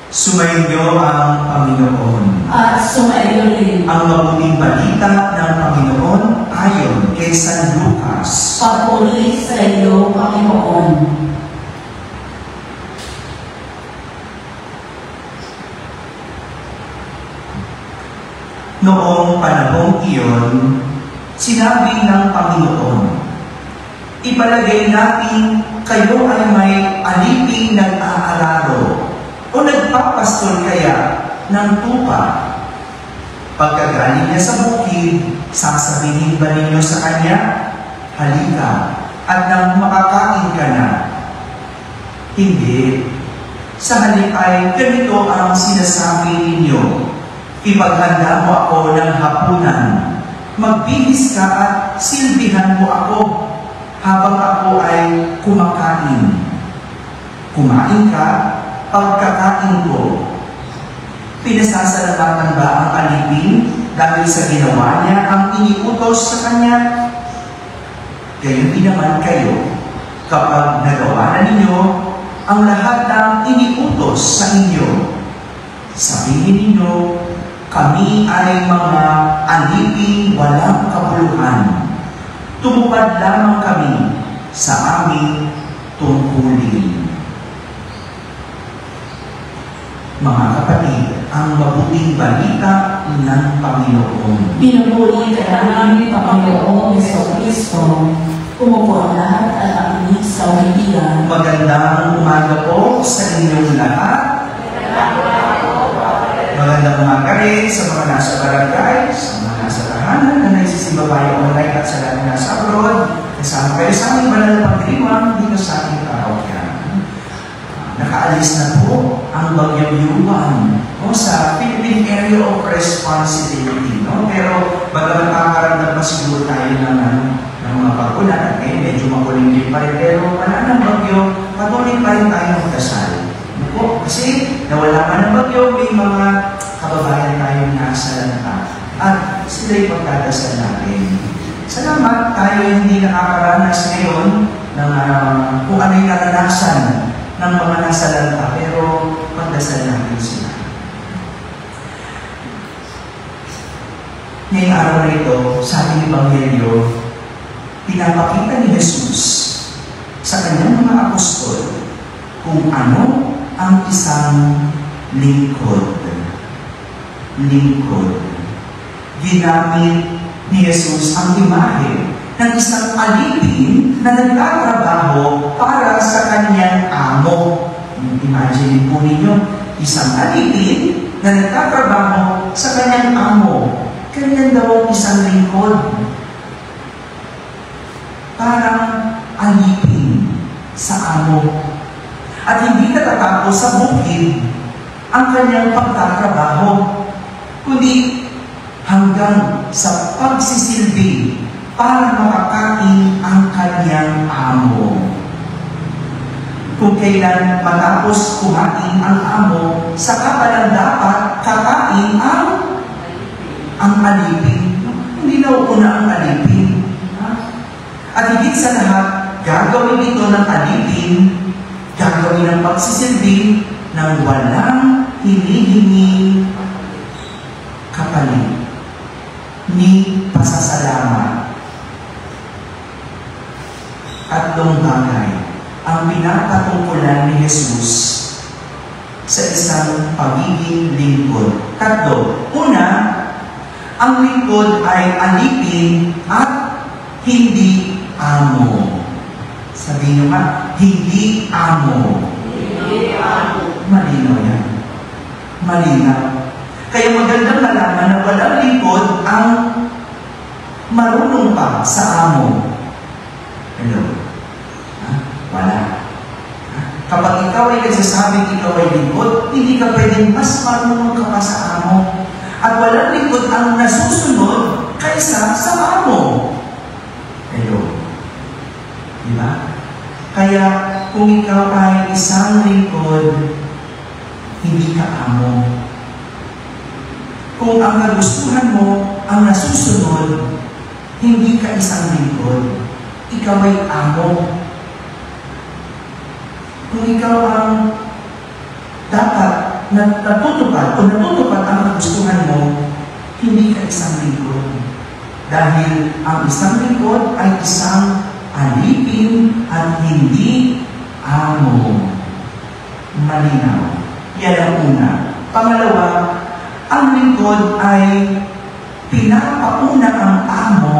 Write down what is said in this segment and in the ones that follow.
Sumainyo ang Panginoon. At sumainyo rin. Ang mabuting balita ng Panginoon ayon kay San Lucas. Papuri sa iyo, Panginoon. Noong panahong iyon, sinabi ng Panginoon, ipalagay natin kayo ay may aliping nag-aalaro o nagpapastol kaya ng tupa. Pagkagaling niya sa bukid, sasabihin ba ninyo sa kanya, halika, at nang makakain ka na? Hindi. Sa halip ay ganito ang sinasabi ninyo, ipaghanda mo ako ng hapunan, magbihis ka at silbihan mo ako habang ako ay kumakain. Kumain ka, pagkakain ko. Pinasasalamatan ba ang alipin dahil sa ginawa niya ang iniutos sa kanya? Gayon din naman kayo, kapag nagawa na ninyo ang lahat ng iniutos sa inyo, sabihin ninyo, kami ay mga aliping walang kabuluhan. Tumupad lamang kami sa aming tungkulin. Mga kapatid, ang mabuting balita ng Panginoon. Pinupuri ka namin, Panginoong Jesucristo. Umupo ang lahat at akinig sa umiigan. Magandang umaga po sa inyong lahat. Magandang umaga rin sa mga nasa barangay, sa mga nasa tahanan na naisisimba tayo online at sa lahat na nasa abroad. Kasama kayo sa aming banal na pagdiriwang dito sa ating parokya. Nakaalis na po ang bagyong Yuan sa Philippine Area of Responsibility. Pero bagamat nakakaramdam pa siguro tayo ng mga pag-ulan at medyo makulimlim pa rin. Pero wala ng bagyo, patuloy pa rin tayo magdasal. Kasi nawala man ng bagyo, may mga kababayan tayong nasa lanta. At sila'y pagdadasal natin. Salamat tayo hindi nakakaranas ngayon ng kung ano'y naranasan ng mga nasa lanta, pero pagdasal natin sila. Ngayong araw na ito, sa ating Ebanghelyo, pinapakita ni Jesus sa kanyang mga apostol kung ano ang isang lingkod. Lingkod. Ginamit ni Jesus ang imahe ng isang alipin na nagtatrabaho para sa kanyang amo. Imagine po ninyo, isang alipin na nagtatrabaho sa kanyang amo. Ganyan daw isang lingkod. Parang alipin sa amo. At hindi natatapos sa bukid ang kanyang pagtatrabaho, kundi hanggang sa pagsisilbi para makakain ang kanyang amo. Kung kailan matapos kumain ang amo, saka palang dapat kakain ang alipin. Hindi na una ang alipin. At higit sa lahat, gagawin ito ng alipin, gagawin ng pagsisilbi ng walang hinihingi kapalit ni pasasalamat. Tatlong bagay ang pinapatungkulan ni Jesus sa isang pagiging lingkod. Tatlo. Una, ang lingkod ay alipin at hindi amo. Sabihin nyo nga, hindi amo. Hindi amo. Malinaw yan. Malinaw. Kaya magandang malaman na walang lingkod ang marunong pa sa amo. Hello? Wala. Kapag ikaw ay nagsasabing ikaw ay lingkod, hindi ka pwedeng mas marunong ka pa sa amo. At walang lingkod ang nasusunod kaysa sa amo. Hello? Diba? Kaya kung ikaw ay isang lingkod, hindi ka amo. Kung ang nagustuhan mo ang nasusunod, hindi ka isang lingkod. Ikaw ay amo. Kung ikaw ang dapat na natutupad o natutupad ang kagustuhan mo, hindi ka isang lingkod. Dahil ang isang lingkod ay isang alipin at hindi amo. Malinaw. Yan ang una. Pangalawa, ang lingkod ay pinapauna ang amo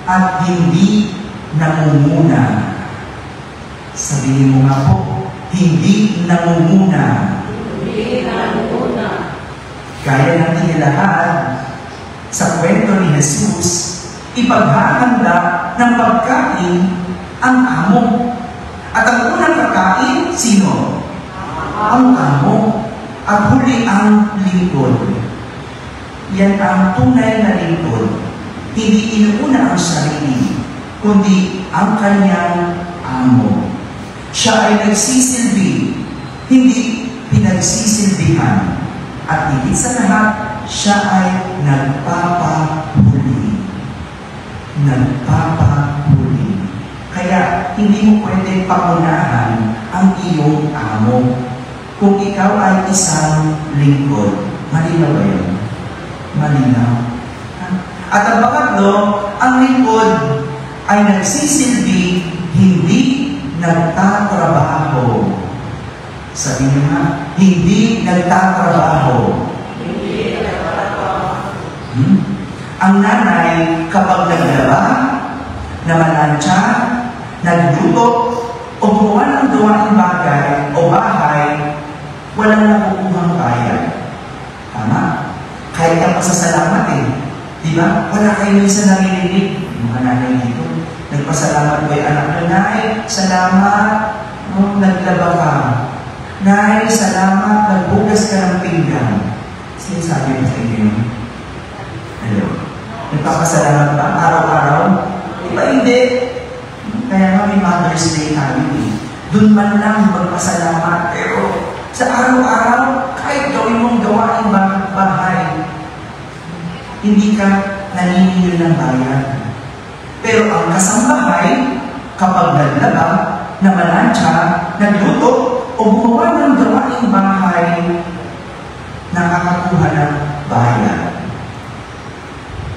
at hindi namumuna. Sabihin mo nga po, hindi namumuna. Hindi namumuna. Kaya natin lahat sa kwento ni Jesus, ipaghahanda ng pagkain ang amo. At ang unang kakain, sino? Ang amo. At huli ang lingkod. Yan ang tunay na lingkod. Hindi inuuna ang sarili, kundi ang kanyang amo. Siya ay nagsisilbi, hindi pinagsisilbihan. At higit sa lahat, siya ay nagpapahuli. Nagpapahuli. Kaya hindi mo pwede pangunahan ang iyong amo. Kung ikaw ay isang lingkod, malinaw ba yun? Malinaw. At ang pangatlo, ang lingkod ay nagsisilbi, hindi nagtatrabaho. Sabi niyo nga, hindi nagtatrabaho. Hindi nagtatrabaho. Ang nanay, kapag naglaba, namalansya, nagluto, o gumawa ng gawaing bagay o bahay, walang nakukuhang bayad. Tama? Kahit ang pasasalamat Di ba? Wala kayo minsan nanginginig. Mga nanay dito, nagpasalamat ko yung anak ko, Nay, salamat, naglaba ka. Nay, salamat, nagbugas ka ng pinggan. Sinasabi mo sa inyo yun? Hello? Nagpapasalamat ba? Araw-araw? Di ba hindi? Kaya nga may Mother's Day tayo Doon man lang magpasalamat. Pero sa araw-araw, kahit gawin mong gawain bahay, hindi ka naniningil ng bayan. Pero ang kasambahay, kapag naglaba, namalansya, nagluto, o gumawa ng gawaing bahay, nakakakuha ng bayan.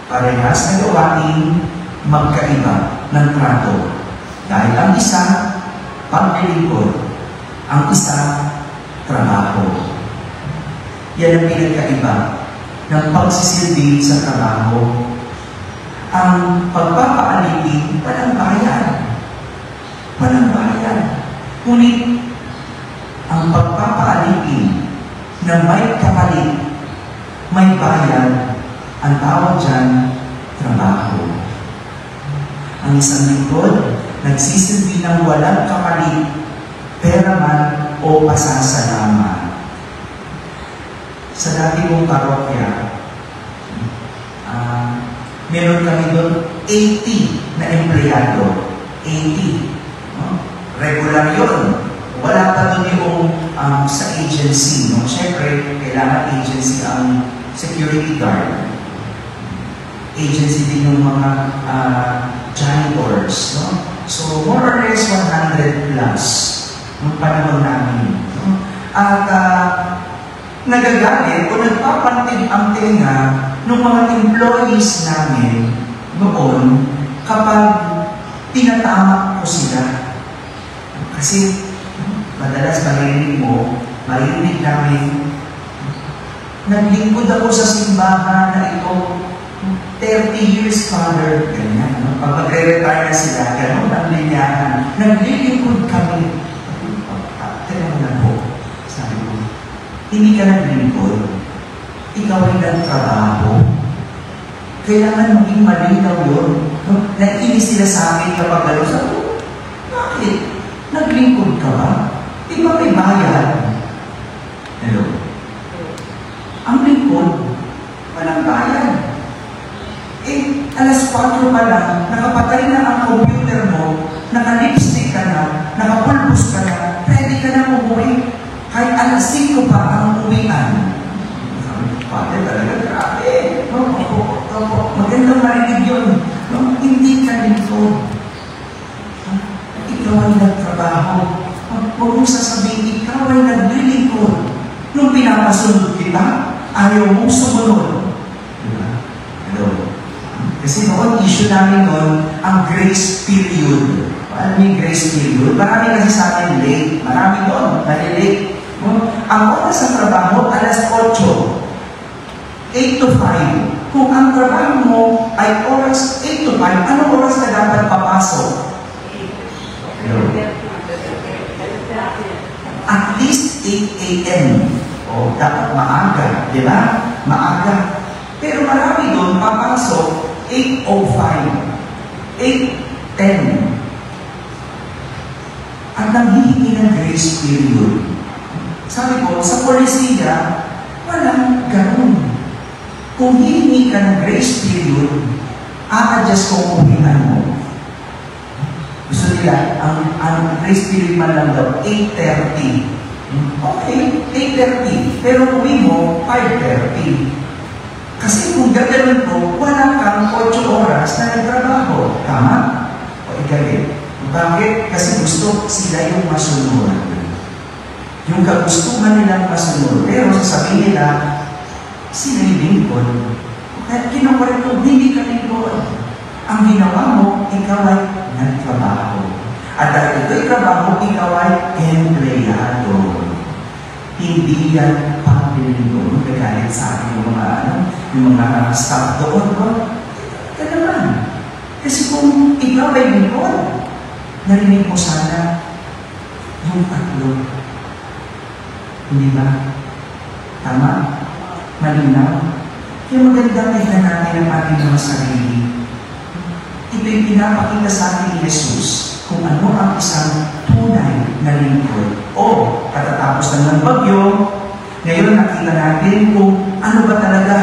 Parehas na gawain magkaiba ng trato. Dahil ang isa, paglilingkod. Ang isa, trabaho. Yan ang pinagkaiba ng pagsisilbi sa trabaho. Ang pagpapaalipin, walang bayan. Walang bayan. Ngunit, ang pagpapaalipin na may kapalit, may bayan, ang tawag dyan, trabaho. Ang isang lingkod, nagsisilbi ng walang kapalit, pera man o pasasalamat. Sa dati kong parokya, meron kami doon 80 na empleyado. 80. No? Regular yun. Wala pa doon yung sa agency. No? Siyempre, kailangan agency ang security guard. Agency din yung mga janitors. No? So, more or less 100 plus nung panahon namin. No? At nagagalit o nagpapantig ang tenga ng mga employees namin noon kapag tinatama ko sila. Kasi madalas marinig namin, naglingkod ako sa simbahan na ito 30 years, Father. Ganyan. No? Pag magre-retire na sila, gano'n ang linyahan. Naglilingkod kami. Teka mo na po. Sabi ko, hindi ka naglingkod. Ikaw ay nagtrabaho. Kailangan maging malinaw yun. No? Naiinis sila sa akin kapag gano'n. Sabi ko, bakit? Naglingkod ka ba? Di ba may bayad? Hello? Ang lingkod, walang bayad. Alas 4 pa lang, nakapatay na ang computer mo, naka-lipstick ka na, nakapulbos ka na, ready ka na umuwi. Kahit alas 5 pa ang uwian. Sabi ko, Pate, talaga grabe. Magandang marinig yun. No? Hindi ka lingkod. Ikaw ay nagtrabaho. Huwag mong sasabihin, ikaw ay naglilingkod. Nung nasunod kita, ayaw mong sumunod. Diba? Hello. Kasi noon, issue namin noon, ang grace period. Ano yung grace period? Marami kasi sa akin late. Marami doon, nalilate. Ang oras sa trabaho, alas 8. 8 to 5. Kung ang trabaho mo ay oras 8 to 5, anong oras na dapat papasok? At least 8 a.m. O dapat maaga, di ba? Maaga. Pero marami doon papasok 8:05, 8:10. At nanghihingi ng grace period. Sabi ko, sa polisiya, walang ganun. Kung hihingi ka ng grace period, a-adjust kung uwihan mo. Gusto nila, ang grace period man lang daw, 8:30. Okay, 8:30. Pero uwi mo, 5:30. Kasi kung gagawin mo, wala kang 8 oras na nagtrabaho. Tama? O ikalit. Bakit? Kasi gusto sila yung masunod. Yung kagustuhan nilang masunod. Pero sasabihin nila, sila yung lingkod. Kaya kinukulit mo, hindi ka lingkod. Ang ginawa mo, ikaw ay nagtrabaho. At dahil ito'y trabaho, ikaw ay empleyado. Hindi yan pang-lingkod. Nagagalit sa akin yung mga staff doon. Ito naman. Kasi kung ikaw ay lingkod, narinig mo sana yung tatlo. Hindi ba? Tama? Malinaw? Kaya magandang tignan natin ang ating mga sarili. Ito'y pinapakita sa ating Jesus kung ano ang isang tunay na lingkod. O, katatapos lang ng bagyo, ngayon nakita natin kung ano ba talaga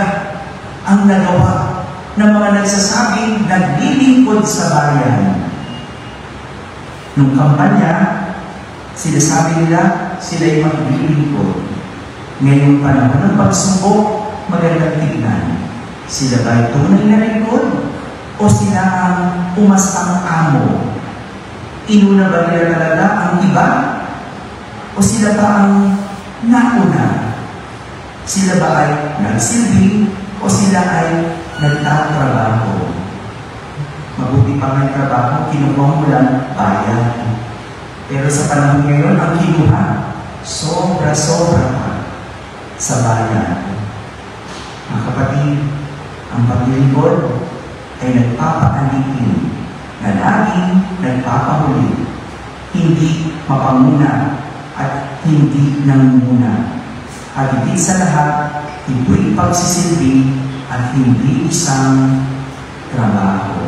ang nagawa ng mga nagsasabing naglilingkod sa bayan. Nung kampanya, sinasabi nila, sila'y maglilingkod. Ngayong panahon ng pagsubok, magandang tignan. Sila ba'y tunay na lingkod? O sila ang umastang amo? Inuna ba nila talaga ang iba? O sila ba ang nauna? Sila ba ay nagsilbi? O sila ay nagtatrabaho? Mabuti pa ng trabaho, kinukuha mo lang bayan. Pero sa panahon ngayon, ang kinuha, sobra-sobra pa sa bayan. Mga kapatid, ang paglilingkod ay nagpapaalipin na laging nagpapahuli, hindi mapamuna at hindi nangunguna. At higit sa lahat, ito'y pagsisilbi at hindi isang trabaho.